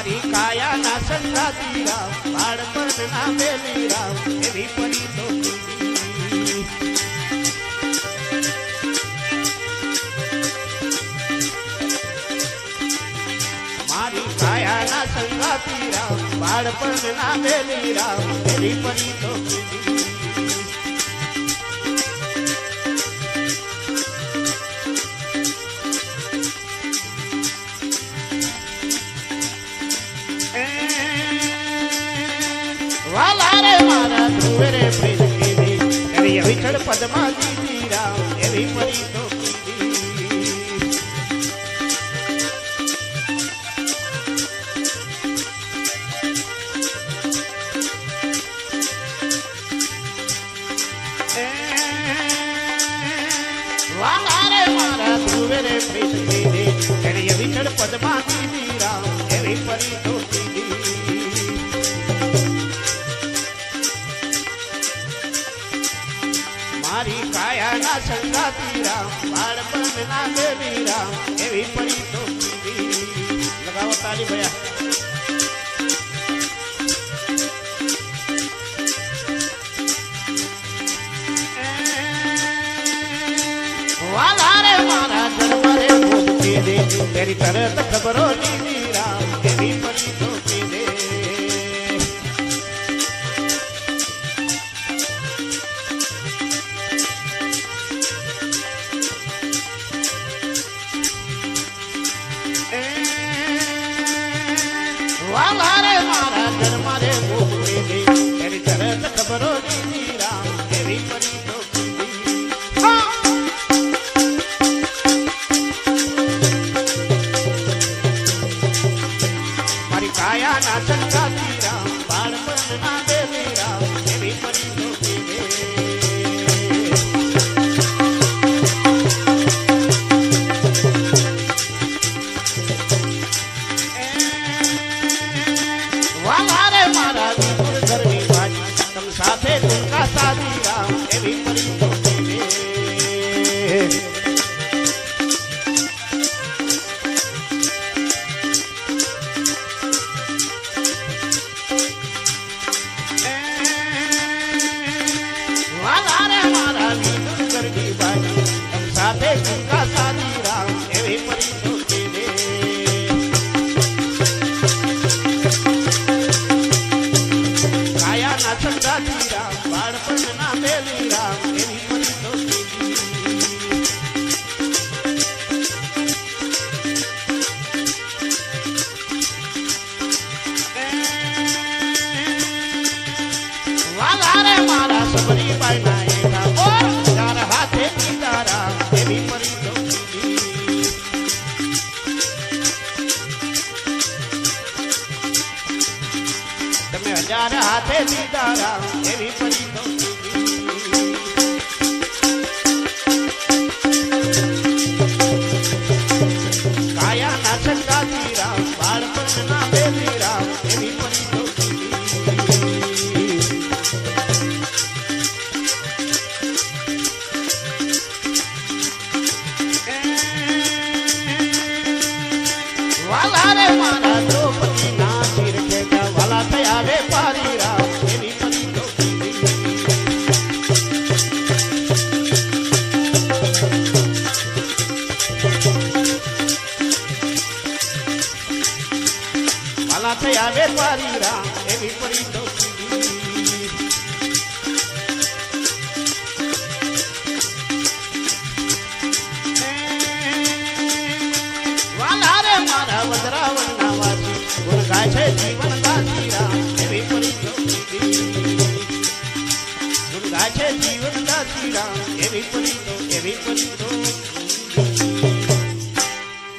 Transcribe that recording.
મારી કાયા ના સંગાતી રામ બાળપણ ના બેલી રામ એવી પરી તો મારી કાયા ના સંગાતી રામ બાળપણ ના બેલી રામ એવી પરી તો વાલા રે મારા ધ્રુવે રે પ્રેમ કીધી એવી વિછળ પદમાં દીધી રામ એવી પરી તો વાલા રે મારા ધ્રુવે રે પ્રેમ કીધી એવી વિછળ પદમાં દીધી રામ એવી પરી તો મારી કાયા ના સંગાતી રામ બાળપણ ના બેલી રામ એવી પરી તો લગાવો તાળી ભયા વાલા રે મારા જન્મ રે ભૂત કીધે તેરી તરત ખબરો લીધી રામ એવી પરી તો કીધે વાલા રે મારા જન્મ રે ભૂત કીધે તેરી તરત ખબરો લીધી રામ એવી પરી તો કાયા ના સંગાતી રામ બાળપણ ના બેલી રામ એવી પરી તો વાલા રે મારા વિપુલ ઘરની બાજી તમ સાથે તુલકા સાધી રામ એવી પરી તો સાથે તુલકા સાધી રામ એવી પરી તો કાયા ના સંગાતી રામ બાળપણ ના બેલી રામ એવી પરી તો વાલા રે મારા સબરીબાઈ ના એઠા બોલ ચાર હાથે પીતા રામ એવી પરી તો તમે 1000 હાથે પીતા રામ એવી પરી તો કાયા ના સંગાતી રામ બાળપણ ના બેલી રામ એવી પરી તો વાલા રે મારા દ્રૌપદી ના શિર ખેંચા વાલા થયા વેપારી રામ એવી પરી તો વાલા થયા વેપારી રામ એવી પરી તો મારા વજરાવન ના વાસી ગુણ ગાય છે જીવન દાસી રામ એવી પરી તો ગુણ ગાય છે જીવન દાસી રામ એવી પરી તો